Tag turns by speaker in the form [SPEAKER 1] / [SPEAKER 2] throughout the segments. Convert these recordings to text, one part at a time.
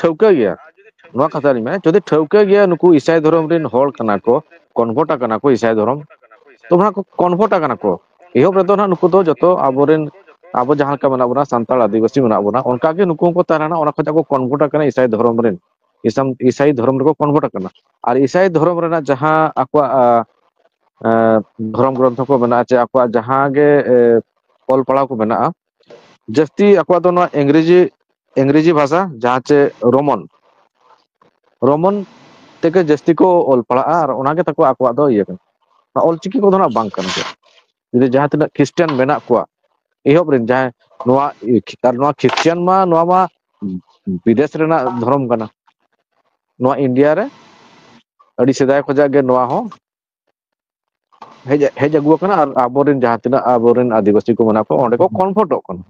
[SPEAKER 1] ᱴᱷᱟᱹᱣᱠᱟᱹ ᱜᱮᱭᱟ ᱱᱚᱣᱟ ᱠᱟᱛᱷᱟ ᱞᱤᱧ ᱢᱮᱱᱟ ᱡᱩᱫᱤ ᱴᱷᱟᱹᱣᱠᱟᱹ ᱜᱮᱭᱟ ᱱᱩᱠᱩ ᱤᱥᱟᱭ ᱫᱷᱚᱨᱚᱢ ᱨᱮᱱ ᱦᱚᱲ ᱠᱟᱱᱟ ᱠᱚ ᱠᱚᱱᱵᱷᱟᱨᱴ ᱟᱠᱟᱱᱟ ᱠᱚ ᱤᱥᱟᱭ ᱫᱷᱚᱨᱚᱢ ᱛᱚ ᱱᱟᱦᱟᱜ ᱠᱚ ᱠᱚᱱᱵᱷᱟᱨᱴ ᱟᱠᱟᱱᱟ ᱠᱚ ᱮᱦᱚᱵ ᱨᱮᱫᱚ ᱱᱟᱦᱟᱜ ᱱᱩᱠᱩ ᱫᱚ ᱡᱚᱛᱚ ᱟᱵᱚ ᱡᱟᱦᱟᱸ ᱞᱮᱠᱟ ᱢᱮᱱᱟᱜ ᱵᱚᱱᱟ ᱥᱟᱱᱛᱟᱲ ᱟᱹᱫᱤᱵᱟᱹᱥᱤ ᱢᱮᱱᱟᱜ ᱵᱚᱱᱟ ᱚᱱᱠᱟᱜᱮ ᱱᱩᱠᱩ ᱦᱚᱸᱠᱚ ᱛᱟᱦᱮᱱᱟ ᱚᱱᱟ ᱠᱷᱚᱡ ᱠᱚ ᱠᱚᱱᱵᱷᱟᱨᱴ ᱟᱠᱟᱱᱟ ᱤᱥᱟᱭ ᱫᱷᱚᱨᱚᱢ ᱨᱮᱱ ᱤᱥᱟᱭ ᱫᱷᱚᱨᱚᱢ ᱨᱮᱠᱚ ᱠᱚᱱᱵᱷᱟᱨᱴ ᱟᱠᱟᱱᱟ ᱟᱨ ᱤᱥᱟᱭ ᱫᱷᱚᱨᱚᱢ ᱨᱮᱱᱟᱜ ᱡᱟᱦᱟᱸ ᱟᱠᱚᱣᱟᱜ ᱫᱷᱚᱨᱚᱢ ᱜᱨᱚᱱᱛᱷᱚ ᱠᱚ ᱢᱮᱱᱟᱜᱼᱟ ᱪᱮ ᱟᱠᱚᱣᱟᱜ ᱡᱟᱦᱟᱸ ᱜᱮ ᱚᱞ ᱯᱟᱲᱦᱟᱣ ᱠᱚ ᱢᱮᱱᱟᱜᱼᱟ ᱡᱟᱹᱥᱛᱤ ᱟᱠᱚᱣᱟᱜ ᱫᱚ ᱱᱚᱣᱟ ᱤᱝᱨᱮᱡᱤ ᱵᱷᱟষᱟ ᱡᱟᱦᱟᱸ ᱪᱮ ᱨᱳᱢᱚᱱ ᱛᱮᱜᱮ ᱡᱟᱹᱥᱛᱤ ᱠᱚ ᱚᱞ ᱯᱟᱲᱟᱜᱼᱟ ᱟᱨ ᱚᱱᱟᱜᱮ ᱛᱟᱠᱚ ᱟᱠᱚᱣᱟᱜ ᱫᱚ ᱤᱭᱟᱹ ᱠᱟᱱᱟ ᱚᱞᱪᱤᱠᱤ ᱠᱚᱫᱚ ᱱᱟᱜ ᱵᱟᱝ ᱠᱟᱱᱟ ᱡᱩᱫᱤ ᱡᱟᱦᱟᱸ ᱛᱤᱱᱟᱹᱜ ᱠᱷᱨᱤᱥᱴᱟᱱ ᱢᱮᱱᱟᱜ ᱠᱚᱣᱟ ᱮᱦᱚᱵ ᱨᱮᱱ ᱡᱟᱦᱟᱸᱭ ᱱᱚᱣᱟ ᱠᱷᱨᱤᱥᱴᱟᱱ ᱱᱚᱣᱟ ᱢᱟ ᱵᱤᱫᱮᱥ ᱨᱮᱱᱟᱜ ᱫᱷᱚᱨᱚᱢ ᱠᱟᱱᱟ ᱱᱚᱣᱟ ᱤᱱᱰᱤᱭᱟ ᱨᱮ ᱟᱹᱰᱤ ᱥᱮᱫᱟᱭ ᱠᱷᱚᱱᱟᱜ ᱜᱮ ᱱᱚᱣᱟ ᱦᱚᱸ ᱦᱮᱡ ᱟᱹᱜᱩ ᱟᱠᱟᱱᱟ ᱟᱨ ᱟᱵᱚᱨᱮᱱ ᱡᱟᱦᱟᱸ ᱛᱤᱱᱟᱹᱜ ᱟᱵᱚᱨᱮᱱ ᱟᱹᱫᱤᱵᱟᱹᱥᱤ ᱠᱚ ᱢᱮᱱᱟᱜ ᱠᱚᱣᱟ ᱚᱸᱰᱮ ᱠᱚ ᱠᱚᱱᱵᱷᱟᱨᱴᱚᱜ ᱠᱟᱱᱟ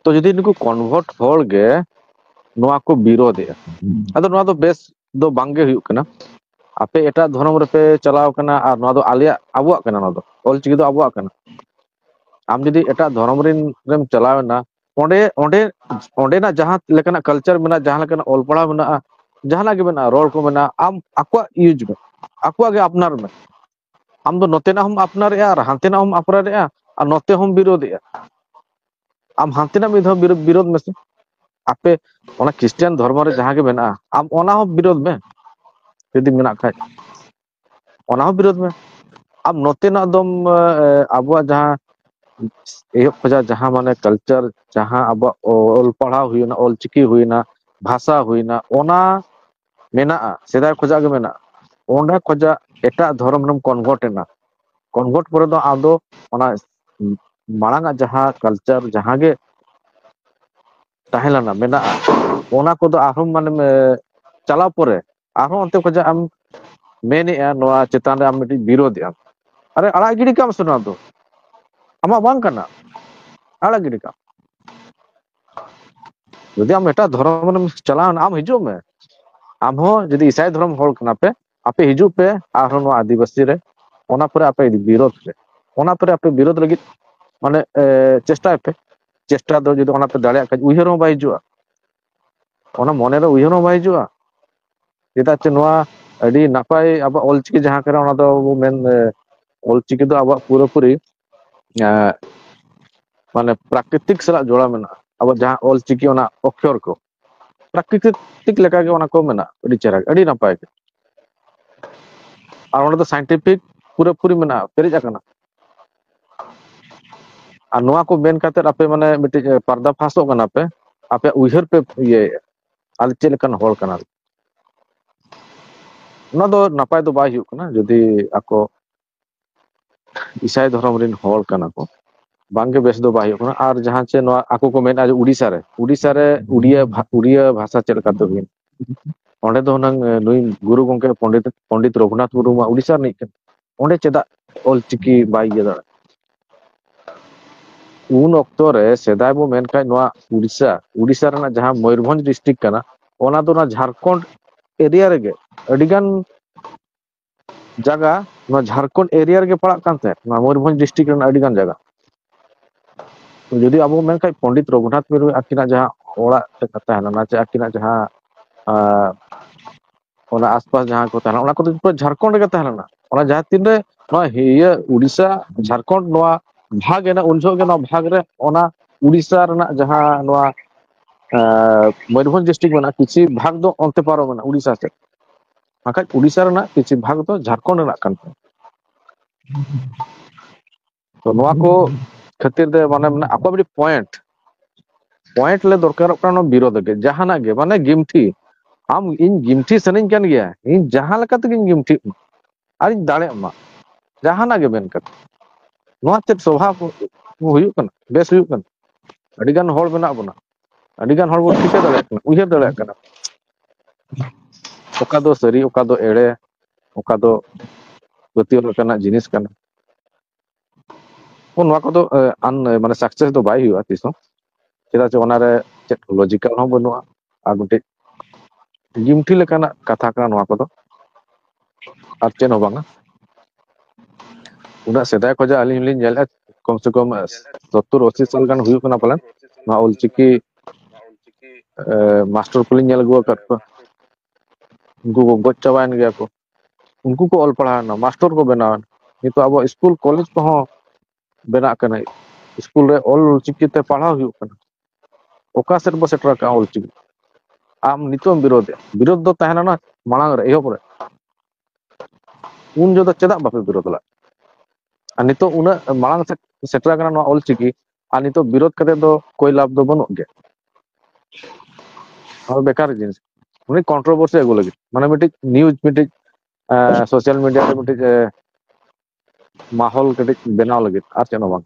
[SPEAKER 1] ᱛᱚ ᱡᱩᱫᱤ ᱱᱩᱠᱩ ᱠᱚᱱᱵᱷᱟᱨᱴ ᱦᱚᱲ ᱜᱮ ᱱᱚᱣᱟ ᱠᱚ ᱵᱤᱨᱳᱫᱮᱜᱼᱟ ᱟᱫᱚ ᱱᱚᱣᱟ ᱫᱚ ᱵᱮᱥ ᱫᱚ ᱵᱟᱝᱜᱮ ᱦᱩᱭᱩᱜ ᱠᱟᱱᱟ ᱟᱯᱮ ᱮᱴᱟᱜ ᱫᱷᱚᱨᱚᱢ ᱨᱮᱯᱮ ᱪᱟᱞᱟᱣ ᱠᱟᱱᱟ ᱟᱨ ᱱᱚᱣᱟ ᱫᱚ ᱟᱵᱚᱣᱟᱜ ᱠᱟᱱᱟ ᱱᱚᱣᱟ ᱫᱚ ᱚᱞᱪᱤᱠᱤ ᱫᱚ ᱟᱵᱚᱣᱟᱜ ᱠᱟᱱᱟ ᱟᱢ ᱡᱩᱫᱤ ᱮᱴᱟᱜ ᱫᱷᱚᱨᱚᱢ ᱨᱮᱢ ᱪᱟᱞᱟᱣᱮᱱᱟ ᱚᱸᱰᱮᱱᱟᱜ ᱡᱟᱦᱟᱸ ᱞᱮᱠᱟᱱᱟᱜ ᱠᱟᱞᱪᱟᱨ ᱢᱮᱱᱟᱜᱼᱟ ᱡᱟᱦᱟᱸ ᱞᱮᱠᱟᱱᱟᱜ ᱚᱞ ᱯᱟᱲᱦᱟᱣ ᱢᱮᱱᱟᱜᱼᱟ ᱡᱟᱦᱟᱱᱟᱜ ᱜᱮ ᱢᱮᱱᱟᱜᱼᱟ ᱨᱚᱲ ᱠᱚ ᱢᱮᱱᱟᱜᱼᱟ ᱟᱢ ᱟᱠᱚᱣᱟᱜ ᱤᱭᱩᱡᱽ ᱢᱮ ᱟᱠᱚᱣᱟᱜ ᱜᱮ ᱟᱯᱱᱟᱨ ᱢᱮ ᱟᱢ ᱫᱚ ᱱᱚᱛᱮᱱᱟᱜ ᱦᱚᱢ ᱟᱯᱱᱟᱨᱮᱜᱼᱟ ᱟᱨ ᱦᱟᱱᱛᱮᱱᱟᱜ ᱦᱚᱢ ᱟᱯᱱᱟᱨᱮᱜᱼᱟ ᱟᱨ ᱱᱚᱛᱮ ᱦᱚᱢ ᱵᱤᱨᱳᱫᱮᱜᱼᱟ ᱟᱢ ᱦᱟᱱᱛᱮᱱᱟᱜ ᱢᱤᱫ ᱫᱷᱟᱣ ᱵᱤᱨᱳধ ᱢᱮᱥᱮ ᱟᱯᱮ ᱚᱱᱟ ᱠᱷᱨᱤᱥᱴᱟᱱ ᱫᱷᱚᱨᱢᱚ ᱨᱮ ᱡᱟᱦᱟᱸ ᱜᱮ ᱢᱮᱱᱟᱜᱼᱟ ᱟᱢ ᱚᱱᱟ ᱦᱚᱸ ᱵᱤᱨᱳধ ᱢᱮ ᱡᱩᱫᱤ ᱢᱮᱱᱟᱜ ᱠᱷᱟᱡ ᱚᱱᱟ ᱦᱚᱸ ᱵᱤᱨᱳধ ᱢᱮ ᱟᱢ ᱱᱚᱛᱮᱱᱟᱜ ᱫᱚᱢ ᱟᱵᱚᱣᱟᱜ ᱡᱟᱦᱟᱸ ᱮᱦᱚᱵ ᱠᱷᱚᱡᱟᱜ ᱡᱟᱦᱟᱸ ᱢᱟᱱᱮ ᱠᱟᱞᱪᱟᱨ ᱡᱟᱦᱟᱸ ᱟᱵᱚᱣᱟᱜ ᱚᱞ ᱯᱟᱲᱦᱟᱣ ᱦᱩᱭᱱᱟ ᱚᱞᱪᱤᱠᱤ ᱦᱩᱭᱱᱟ ᱵᱷᱟᱥᱟ ᱦᱩᱭᱱᱟ ᱚᱱᱟ ᱢᱮᱱᱟᱜᱼᱟ ᱥᱮᱫᱟᱭ ᱠᱷᱚᱡᱟᱜ ᱜᱮ ᱢᱮᱱᱟᱜᱼᱟ ᱚᱸᱰᱮ ᱠᱷᱚᱡᱟᱜ ᱮᱴᱟᱜ ᱫᱷᱚᱨᱚᱢ ᱨᱮᱢ ᱠᱚᱱᱵᱷᱟᱨᱴ ᱮᱱᱟ ᱠᱚᱱᱵᱷᱟᱨᱴ ᱯᱚᱨᱮ ᱫᱚ ᱟᱫᱚ ᱚᱱᱟ ᱢᱟᱲᱟᱝ ᱟᱜ ᱡᱟᱦᱟᱸ ᱠᱟᱞᱪᱟᱨ ᱡᱟᱦᱟᱸ ᱜᱮ ᱛᱟᱦᱮᱸ ᱞᱮᱱᱟ ᱢᱮᱱᱟᱜᱼᱟ ᱚᱱᱟ ᱠᱚᱫᱚ ᱟᱨᱦᱚᱸ ᱢᱟᱱᱮ ᱪᱟᱞᱟᱣ ᱯᱚᱨᱮ ᱟᱨᱦᱚᱸ ᱚᱱᱛᱮ ᱠᱷᱚᱡᱟᱜ ᱟᱢ ᱢᱮᱱᱮᱫᱼᱟ ᱱᱚᱣᱟ ᱪᱮᱛᱟᱱ ᱨᱮ ᱟᱢ ᱢᱤᱫᱴᱤᱡ ᱵᱤᱨᱳᱫᱮᱜᱼᱟᱢ ᱟᱨᱮ ᱟᱲᱟᱜ ᱜᱤᱰᱤ ᱠᱟᱢ ᱥᱮ ᱱᱚᱣᱟ ᱫᱚ ᱟᱢᱟᱜ ᱵᱟᱝ ᱠᱟᱱᱟ ᱟᱲᱟᱜ ᱜᱤᱰᱤ ᱠᱟᱢ ᱡᱩᱫᱤ ᱟᱢ ᱮᱴᱟᱜ ᱫᱷᱚᱨᱚᱢ ᱨᱮᱢ ᱪᱟᱞᱟᱣᱱᱟ ᱟᱢ ᱦᱤᱡᱩᱜ ᱢᱮ ᱟᱢ ᱦᱚᱸ ᱡᱩᱫᱤ ᱤᱥᱟᱹᱭ ᱫᱷᱚᱨᱚᱢ ᱦᱚᱲ ᱠᱟᱱᱟ ᱯᱮ ᱟᱯᱮ ᱦᱤᱡᱩᱜ ᱯᱮ ᱟᱨᱦᱚᱸ ᱱᱚᱣᱟ ᱟᱹᱫᱤᱵᱟᱹᱥᱤ ᱨᱮ ᱚᱱᱟ ᱯᱚᱨᱮ ᱟᱯᱮ ᱵᱤᱨᱳধ ᱯᱮ ᱚᱱᱟ ᱯᱚᱨᱮ ᱟᱯᱮ ᱵᱤᱨᱳধ ᱞᱟᱹᱜᱤᱫ ᱢᱟᱱᱮ ᱪᱮᱥᱴᱟᱭ ᱯᱮ ᱪᱮᱥᱴᱟ ᱫᱚ ᱡᱩᱫᱤ ᱚᱱᱟ ᱯᱮ ᱫᱟᱲᱮᱭᱟᱜ ᱠᱷᱟᱡ ᱩᱭᱦᱟᱹᱨ ᱦᱚᱸ ᱵᱟᱭ ᱦᱤᱡᱩᱜᱼᱟ ᱚᱱᱟ ᱢᱚᱱᱮᱨᱮ ᱩᱭᱦᱟᱹᱨ ᱦᱚᱸ ᱵᱟᱭ ᱦᱤᱡᱩᱜᱼᱟ ᱪᱮᱫᱟᱜ ᱪᱮ ᱱᱚᱣᱟ ᱟᱹᱰᱤ ᱱᱟᱯᱟᱭ ᱟᱵᱚᱣᱟᱜ ᱚᱞᱪᱤᱠᱤ ᱡᱟᱦᱟᱸ ᱠᱟᱱᱟ ᱚᱱᱟ ᱫᱚ ᱢᱮᱱ ᱚᱞᱪᱤᱠᱤ ᱫᱚ ᱟᱵᱚᱣᱟᱜ ᱯᱩᱨᱟᱹᱯᱩᱨᱤ ᱢᱟᱱᱮ ᱯᱨᱟᱠᱨᱤᱛᱤᱠ ᱥᱟᱞᱟᱜ ᱡᱚᱲᱟᱣ ᱢᱮᱱᱟᱜᱼᱟ ᱟᱵᱚ ᱡᱟᱦᱟᱸ ᱚᱞᱪᱤᱠᱤ ᱚᱱᱟ ᱚᱠᱠᱷᱚᱨ ᱠᱚ ᱯᱨᱟᱠᱨᱤᱛᱤᱠ ᱞᱮᱠᱟᱜᱮ ᱚᱱᱟ ᱠᱚ ᱢᱮᱱᱟᱜᱼᱟ ᱟᱹᱰᱤ ᱪᱮᱦᱨᱟ ᱟᱹᱰᱤ ᱱᱟᱯᱟᱭ ᱜᱮ ᱟᱨ ᱚᱸᱰᱮ ᱫᱚ ᱥᱟइंᱴᱤᱯᱷᱤक ᱯᱩᱨᱟᱹᱯᱩᱨᱤ ᱢᱮᱱᱟᱜᱼᱟ ᱯᱮᱨᱮᱡ ᱟᱠᱟᱱᱟ ᱟᱨ ᱱᱚᱣᱟ ᱠᱚ ᱢᱮᱱ ᱠᱟᱛᱮᱫ ᱟᱯᱮ ᱢᱟᱱᱮ ᱢᱤᱫᱴᱤᱡ ᱯᱟᱨᱫᱟ ᱯᱷᱟᱥᱚᱜ ᱠᱟᱱᱟ ᱯᱮ ᱟᱯᱮ ᱩᱭᱦᱟᱹᱨ ᱯᱮ ᱤᱭᱟᱹᱭᱮᱫᱼᱟ ᱟᱞᱮ ᱪᱮᱫ ᱞᱮᱠᱟᱱ ᱦᱚᱲ ᱠᱟᱱᱟ ᱚᱱᱟ ᱫᱚ ᱱᱟᱯᱟᱭ ᱫᱚ ᱵᱟᱭ ᱦᱩᱭᱩᱜ ᱠᱟᱱᱟ ᱡᱩᱫᱤ ᱟᱠᱚ ᱤᱥᱟᱹᱭ ᱫᱷᱚᱨᱚᱢ ᱨᱮᱱ ᱦᱚᱲ ᱠᱟᱱᱟ ᱠᱚ ᱵᱟᱝᱜᱮ ᱵᱮᱥ ᱫᱚ ᱵᱟᱭ ᱦᱩᱭᱩᱜ ᱠᱟᱱᱟ ᱟᱨ ᱡᱟᱦᱟᱸ ᱪᱮ ᱱᱚᱣᱟ ᱟᱠᱚ ᱠᱚ ᱢᱮᱱᱟ ᱩᱲᱤᱥᱥᱟ ᱨᱮ ᱩᱲᱤᱭᱟ ᱵᱷᱟᱥᱟ ᱪᱮᱫ ᱞᱮᱠᱟᱛᱮ ᱦᱩᱭᱮᱱ ᱚᱸᱰᱮ ᱫᱚ ᱦᱩᱱᱟᱹᱝ ᱱᱩᱭ ᱜᱩᱨᱩ ᱜᱚᱢᱠᱮ ᱯᱚᱱᱰᱤᱛ ᱨᱚᱜᱷᱩᱱᱟᱛᱷ ᱢᱩᱨᱢᱩ ᱢᱟ ᱩᱲᱤᱥᱥᱟ ᱨᱤᱱᱤᱡ ᱠᱟᱱᱟ ᱚᱸᱰᱮ ᱪᱮᱫᱟᱜ ᱚᱞᱪᱤᱠᱤ ᱵᱟᱭ ᱤᱭᱟᱹ ᱫᱟᱲᱮᱭᱟᱜᱼᱟ ᱩᱱ ᱚᱠᱛᱚ ᱨᱮ ᱥᱮᱫᱟᱭ ᱵᱚ ᱢᱮᱱᱠᱷᱟᱡ ᱱᱚᱣᱟ ᱩᱲᱤᱥᱥᱟ ᱨᱮᱱᱟᱜ ᱡᱟᱦᱟᱸ ᱢᱚᱭᱩᱨᱵᱷᱚᱸᱡᱽ ᱰᱤᱥᱴᱤᱠ ᱠᱟᱱᱟ ᱚᱱᱟ ᱫᱚ ᱚᱱᱟ ᱡᱷᱟᱲᱠᱷᱚᱸᱰ ᱮᱨᱤᱭᱟ ᱨᱮᱜᱮ ᱟᱹᱰᱤᱜᱟᱱ ᱡᱟᱭᱜᱟ ᱱᱚᱣᱟ ᱡᱷᱟᱲᱠᱷᱚᱸᱰ ᱮᱨᱤᱭᱟ ᱨᱮᱜᱮ ᱯᱟᱲᱟᱜ ᱠᱟᱱ ᱛᱟᱦᱮᱸᱫ ᱱᱚᱣᱟ ᱢᱚᱭᱩᱨᱵᱷᱚᱸᱡᱽ ᱰᱤᱥᱴᱤᱠ ᱨᱮᱱᱟᱜ ᱟᱹᱰᱤᱜᱟᱱ ᱡᱟᱭᱜᱟ ᱡᱩᱫᱤ ᱟᱵᱚ ᱢᱮᱱᱠᱷᱟᱡ ᱯᱚᱱᱰᱤᱛ ᱨᱚᱜᱷᱩᱱᱟᱛᱷ ᱢᱩᱨᱢᱩ ᱟᱹᱠᱤᱱᱟᱜ ᱡᱟᱦᱟᱸ ᱚᱲᱟᱜ ᱛᱟᱦᱮᱸ ᱞᱮᱱᱟ ᱪᱮ ᱟᱹᱠᱤᱱᱟᱜ ᱡᱟᱦᱟᱸ ᱚᱱᱟ ᱟᱥᱯᱟᱥ ᱡᱟᱦᱟᱸ ᱠᱚ ᱛᱟᱦᱮᱱᱟ ᱚᱱᱟ ᱠᱚᱫᱚ ᱡᱷᱟᱲᱠᱷᱚᱸᱰ ᱨᱮᱜᱮ ᱛᱟᱦᱮᱸ ᱞᱮᱱᱟ ᱚᱱᱟ ᱡᱟᱦᱟᱸ ᱛᱤᱱᱨᱮ ᱱᱚᱣᱟ ᱩᱲᱤᱥᱥᱟ ᱡᱷᱟᱲᱠᱷᱚᱸᱰ ᱱᱚᱣᱟ ᱵᱷᱟᱜᱽ ᱮᱱᱟ ᱩᱱ ᱡᱚᱦᱚᱜ ᱜᱮ ᱱᱚᱣᱟ ᱵᱷᱟᱜᱽ ᱨᱮ ᱚᱱᱟ ᱩᱲᱤᱥᱥᱟ ᱨᱮᱱᱟᱜ ᱡᱟᱦᱟᱸ ᱱᱚᱣᱟ ᱢᱚᱭᱩᱨᱵᱷᱚᱸᱡᱽ ᱰᱤᱥᱴᱤᱠ ᱢᱮᱱᱟᱜᱼᱟ ᱠᱤᱪᱷᱤ ᱵᱷᱟᱜᱽ ᱫᱚ ᱚᱱᱛᱮ ᱯᱟᱨᱚᱢᱮᱱᱟ ᱩᱲᱤᱥᱥᱟ ᱥᱮᱫ ᱵᱟᱠᱷᱟᱡ ᱩᱲᱤᱥᱥᱟ ᱨᱮᱱᱟᱜ ᱠᱤᱪᱷᱩ ᱵᱷᱟᱜᱽ ᱫᱚ ᱡᱷᱟᱲᱠᱷᱚᱸᱰ ᱨᱮᱱᱟᱜ ᱠᱟᱱ ᱛᱟᱦᱮᱸᱫ ᱛᱚ ᱱᱚᱣᱟ ᱠᱚ ᱠᱷᱟᱹᱛᱤᱨ ᱛᱮ ᱢᱟᱱᱮ ᱟᱠᱚᱣᱟᱜ ᱢᱤᱫᱴᱤᱡ ᱯᱚᱭᱮন্ট ᱞᱮ ᱫᱚᱨᱠᱟᱨᱚᱜ ᱠᱟᱱᱟ ᱵᱤᱨᱳᱫ ᱜᱮ ᱡᱟᱦᱟᱱᱟᱜ ᱜᱮ ᱢᱟᱱᱮ ᱜᱤᱢᱴᱷᱤ ᱤᱧ ᱜᱤᱢᱴᱷᱤ ᱥᱟᱱᱟᱧ ᱠᱟᱱ ᱜᱮᱭᱟ ᱤᱧ ᱡᱟᱦᱟᱸ ᱞᱮᱠᱟ ᱛᱮᱜᱮᱧ ᱜᱤᱢᱴᱷᱤᱜ ᱢᱟ ᱟᱨᱤᱧ ᱫᱟᱲᱮᱜ ᱢᱟ ᱡᱟᱦᱟᱱᱟᱜ ᱜᱮ ᱢᱮᱱ ᱠᱟᱛᱮ ᱱᱚᱣᱟ ᱪᱮᱫ ᱥᱚᱵᱷᱟᱵ ᱦᱩᱭᱩᱜ ᱠᱟᱱᱟ ᱵᱮᱥ ᱦᱩᱭᱩᱜ ᱠᱟᱱᱟ ᱟᱹᱰᱤᱜᱟᱱ ᱦᱚᱲ ᱢᱮᱱᱟᱜ ᱵᱚᱱᱟ ᱟᱹᱰᱤᱜᱟᱱ ᱦᱚᱲ ᱵᱚᱱ ᱴᱷᱤᱠᱟᱹ ᱫᱟᱲᱮᱭᱟᱜ ᱠᱟᱱᱟ ᱩᱭᱦᱟᱹᱨ ᱫᱟᱲᱮᱭᱟᱜ ᱠᱟᱱᱟ ᱚᱠᱟ ᱫᱚ ᱥᱟᱹᱨᱤ ᱚᱠᱟ ᱫᱚ ᱮᱲᱮ ᱚᱠᱟ ᱫᱚ ᱯᱟᱹᱛᱭᱟᱹᱣ ᱞᱮᱠᱟᱱᱟᱜ ᱡᱤᱱᱤᱥ ᱠᱟᱱᱟ ᱱᱚᱣᱟ ᱠᱚᱫᱚ ᱢᱟᱱᱮ ᱥᱟᱠᱥᱮᱥ ᱫᱚ ᱵᱟᱭ ᱦᱩᱭᱩᱜᱼᱟ ᱛᱤᱥᱦᱚᱸ ᱪᱮᱫᱟᱜ ᱪᱮ ᱚᱱᱟᱨᱮ ᱪᱮᱫ ᱞᱚᱡᱤᱠᱮᱞ ᱦᱚᱸ ᱵᱟᱹᱱᱩᱜᱼᱟ ᱟᱨ ᱢᱤᱫᱴᱤᱡ ᱜᱤᱢᱴᱷᱤ ᱞᱮᱠᱟᱱᱟᱜ ᱠᱟᱛᱷᱟ ᱠᱟᱱᱟ ᱱᱚᱣᱟ ᱠᱚᱫᱚ ᱟᱨ ᱪᱮᱫ ᱦᱚᱸ ᱵᱟᱝᱟ ᱩᱱᱟᱹᱜ ᱥᱮᱫᱟᱭ ᱠᱷᱚᱡᱟᱜ ᱟᱹᱞᱤᱧ ᱞᱤᱧ ᱧᱮᱞᱮᱫᱼᱟ ᱠᱚᱢ ᱥᱮ ᱠᱚᱢ 70-80 ᱥᱟᱞ ᱜᱟᱱ ᱦᱩᱭᱩᱜ ᱠᱟᱱᱟ ᱯᱟᱞᱮᱱ ᱱᱚᱣᱟ ᱚᱞᱪᱤᱠᱤ मास्टर को nyel agu akat ko उनको को गoj चाबायन गया को उनको को ऑल पढ़ाना मास्टर को बनावन नितो अब स्कूल कॉलेज को हो बना कना स्कूल रे ऑल चिकिते पढ़ाव हुई कना ओका सेट बो सेटर का ऑल चिक आम नितो विरोध विरोध दो तहना ना मांग रे एहो परे उन जो चेदा बापे विरोध ला आ नितो उना मांग सेटर कना ना ऑल चिकी आ नितो विरोध कते दो कोई लाभ दो बनो गे और बेकार जिनिस उनी कंट्रोवर्सी अगु लगे माने mythic news mythic social media रे मिटिक माहौल कटिक बनाव लगे आर चेनो बांग